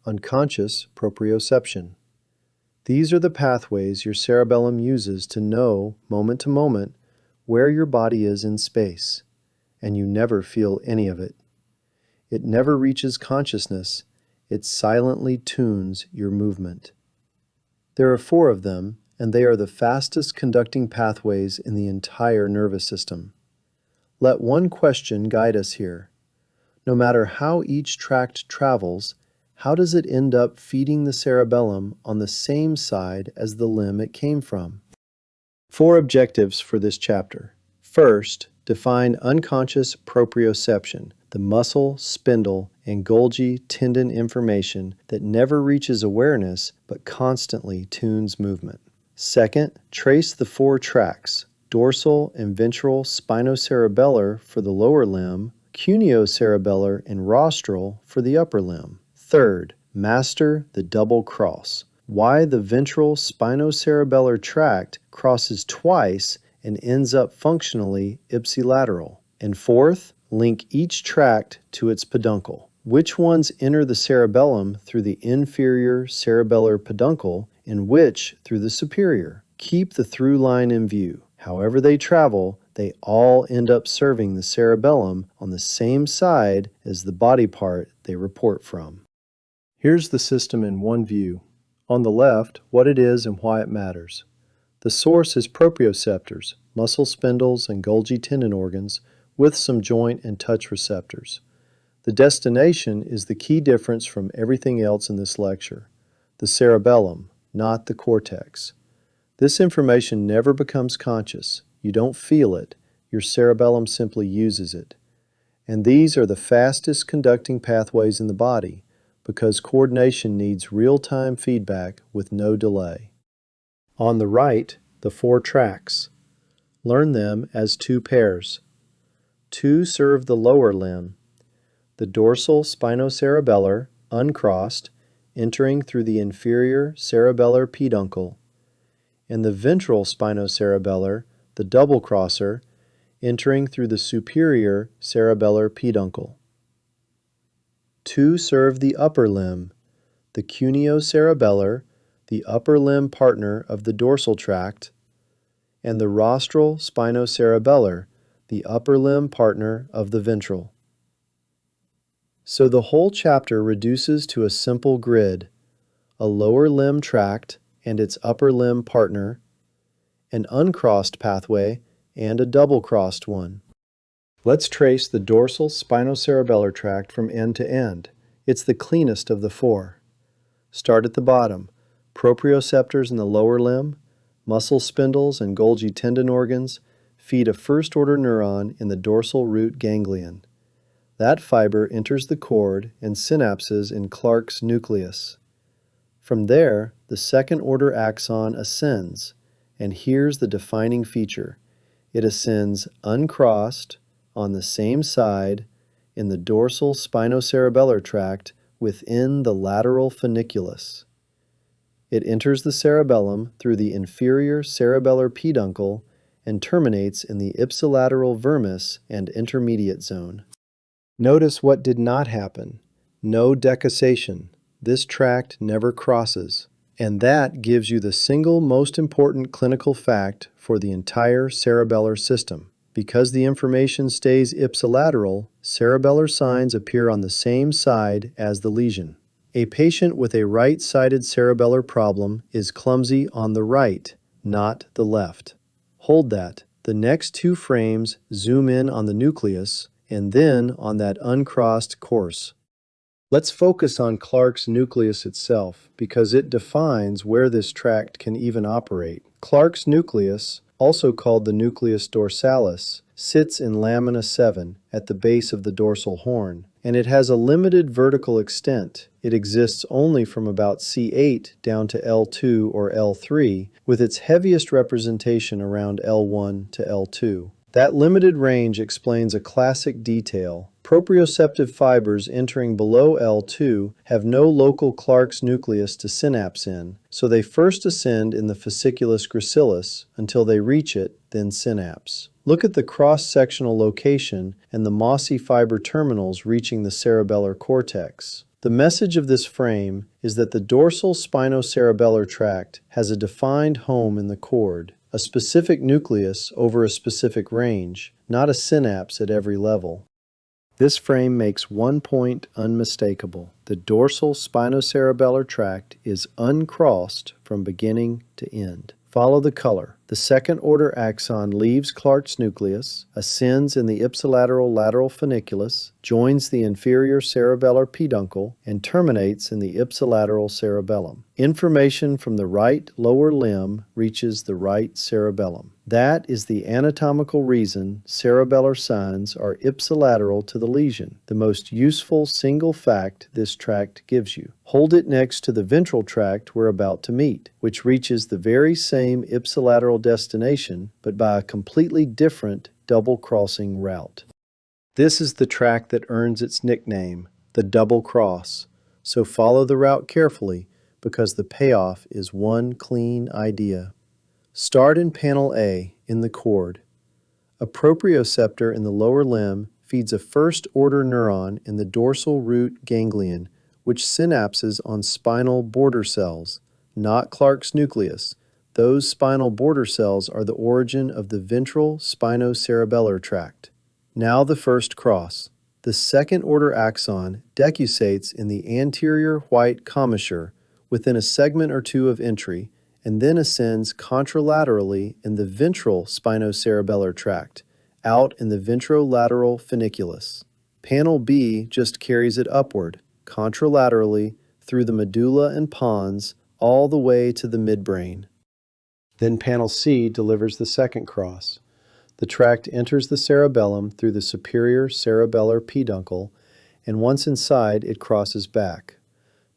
Unconscious proprioception. These are the pathways your cerebellum uses to know, moment to moment, where your body is in space, and you never feel any of it. It never reaches consciousness, it silently tunes your movement. There are 4 of them, and they are the fastest conducting pathways in the entire nervous system. Let one question guide us here. No matter how each tract travels, how does it end up feeding the cerebellum on the same side as the limb it came from? 4 objectives for this chapter. First, define unconscious proprioception, the muscle, spindle, and Golgi tendon information that never reaches awareness but constantly tunes movement. Second, trace the 4 tracts, dorsal and ventral spinocerebellar for the lower limb, cuneocerebellar and rostral for the upper limb. Third, master the double cross, why the ventral spinocerebellar tract crosses twice and ends up functionally ipsilateral. And fourth, link each tract to its peduncle. Which ones enter the cerebellum through the inferior cerebellar peduncle and which through the superior? Keep the through line in view. However they travel, they all end up serving the cerebellum on the same side as the body part they report from. Here's the system in one view. On the left, what it is and why it matters. The source is proprioceptors, muscle spindles and Golgi tendon organs with some joint and touch receptors. The destination is the key difference from everything else in this lecture. The cerebellum, not the cortex. This information never becomes conscious. You don't feel it. Your cerebellum simply uses it. And these are the fastest conducting pathways in the body, because coordination needs real-time feedback with no delay. On the right, the 4 tracts. Learn them as 2 pairs. 2 serve the lower limb. The dorsal spinocerebellar, uncrossed, entering through the inferior cerebellar peduncle, and the ventral spinocerebellar, the double crosser, entering through the superior cerebellar peduncle. 2 serve the upper limb, the cuneocerebellar, the upper limb partner of the dorsal tract, and the rostral spinocerebellar, the upper limb partner of the ventral. So the whole chapter reduces to a simple grid: a lower limb tract and its upper limb partner, an uncrossed pathway, and a double-crossed one. Let's trace the dorsal spinocerebellar tract from end to end. It's the cleanest of the 4. Start at the bottom. Proprioceptors in the lower limb, muscle spindles and Golgi tendon organs feed a first-order neuron in the dorsal root ganglion. That fiber enters the cord and synapses in Clarke's nucleus. From there, the second-order axon ascends, and here's the defining feature. It ascends uncrossed, on the same side, in the dorsal spinocerebellar tract within the lateral funiculus. It enters the cerebellum through the inferior cerebellar peduncle and terminates in the ipsilateral vermis and intermediate zone. Notice what did not happen. No decussation. This tract never crosses. And that gives you the single most important clinical fact for the entire cerebellar system. Because the information stays ipsilateral, cerebellar signs appear on the same side as the lesion. A patient with a right-sided cerebellar problem is clumsy on the right, not the left. Hold that. The next 2 frames zoom in on the nucleus and then on that uncrossed course. Let's focus on Clarke's nucleus itself, because it defines where this tract can even operate. Clarke's nucleus, also called the nucleus dorsalis, sits in lamina 7 at the base of the dorsal horn, and it has a limited vertical extent. It exists only from about C8 down to L2 or L3, with its heaviest representation around L1 to L2. That limited range explains a classic detail. Proprioceptive fibers entering below L2 have no local Clarke's nucleus to synapse in, so they first ascend in the fasciculus gracilis until they reach it, then synapse. Look at the cross-sectional location and the mossy fiber terminals reaching the cerebellar cortex. The message of this frame is that the dorsal spinocerebellar tract has a defined home in the cord, a specific nucleus over a specific range, not a synapse at every level. This frame makes one point unmistakable. The dorsal spinocerebellar tract is uncrossed from beginning to end. Follow the color. The second-order axon leaves Clarke's nucleus, ascends in the ipsilateral lateral funiculus, joins the inferior cerebellar peduncle, and terminates in the ipsilateral cerebellum. Information from the right lower limb reaches the right cerebellum. That is the anatomical reason cerebellar signs are ipsilateral to the lesion, the most useful single fact this tract gives you. Hold it next to the ventral tract we're about to meet, which reaches the very same ipsilateral destination, but by a completely different double-crossing route. This is the tract that earns its nickname, the double cross, so follow the route carefully because the payoff is one clean idea. Start in panel A, in the cord. A proprioceptor in the lower limb feeds a first-order neuron in the dorsal root ganglion, which synapses on spinal border cells, not Clarke's nucleus. Those spinal border cells are the origin of the ventral spinocerebellar tract. Now the first cross. The second-order axon decussates in the anterior white commissure within a segment or two of entry, and then ascends contralaterally in the ventral spinocerebellar tract, out in the ventrolateral funiculus. Panel B just carries it upward, contralaterally, through the medulla and pons, all the way to the midbrain. Then panel C delivers the second cross. The tract enters the cerebellum through the superior cerebellar peduncle, and once inside, it crosses back.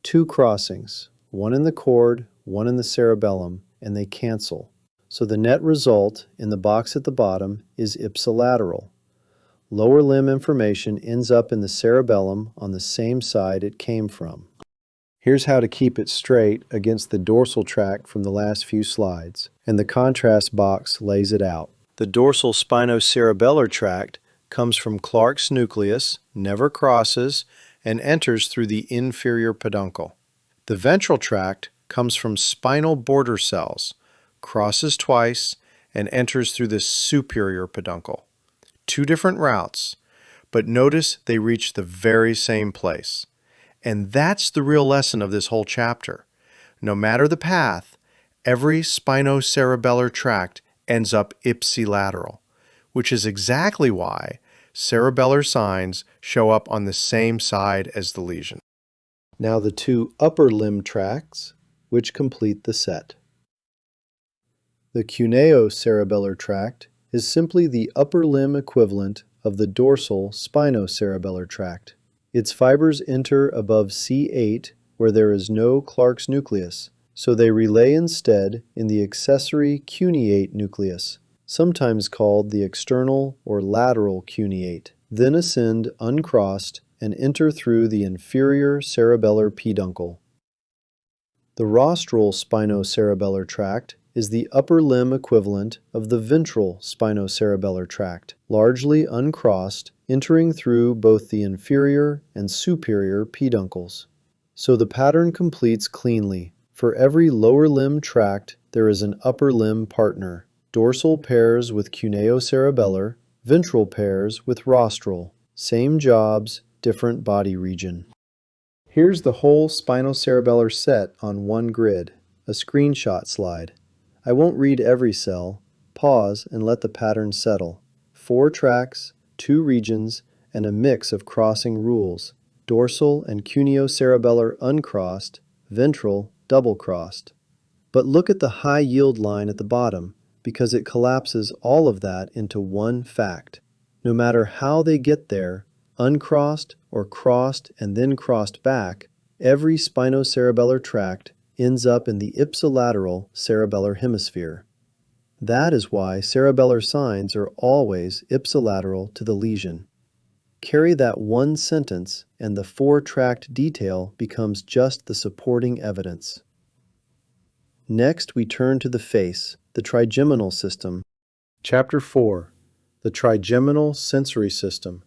Two crossings, one in the cord, one in the cerebellum, and they cancel. So the net result, in the box at the bottom, is ipsilateral. Lower limb information ends up in the cerebellum on the same side it came from. Here's how to keep it straight against the dorsal tract from the last few slides, and the contrast box lays it out. The dorsal spinocerebellar tract comes from Clarke's nucleus, never crosses, and enters through the inferior peduncle. The ventral tract comes from spinal border cells, crosses twice, and enters through the superior peduncle. Two different routes, but notice they reach the very same place. And that's the real lesson of this whole chapter. No matter the path, every spinocerebellar tract ends up ipsilateral, which is exactly why cerebellar signs show up on the same side as the lesion. Now the two upper limb tracts, which complete the set. The Cuneocerebellar tract is simply the upper limb equivalent of the dorsal spinocerebellar tract. Its fibers enter above C8 where there is no Clarke's nucleus, so they relay instead in the accessory cuneate nucleus, sometimes called the external or lateral cuneate, then ascend uncrossed and enter through the inferior cerebellar peduncle. The rostral spinocerebellar tract is the upper limb equivalent of the ventral spinocerebellar tract, largely uncrossed, entering through both the inferior and superior peduncles. So the pattern completes cleanly. For every lower limb tract, there is an upper limb partner. Dorsal pairs with cuneocerebellar, ventral pairs with rostral. Same jobs, different body region. Here's the whole spinocerebellar set on one grid, a screenshot slide. I won't read every cell. Pause and let the pattern settle. 4 tracts, 2 regions, and a mix of crossing rules. Dorsal and cuneocerebellar uncrossed, ventral double-crossed. But look at the high yield line at the bottom, because it collapses all of that into one fact. No matter how they get there, uncrossed or crossed and then crossed back, every spinocerebellar tract ends up in the ipsilateral cerebellar hemisphere. That is why cerebellar signs are always ipsilateral to the lesion. Carry that one sentence and the 4-tract detail becomes just the supporting evidence. Next, we turn to the face, the trigeminal system. Chapter 4. The trigeminal sensory system.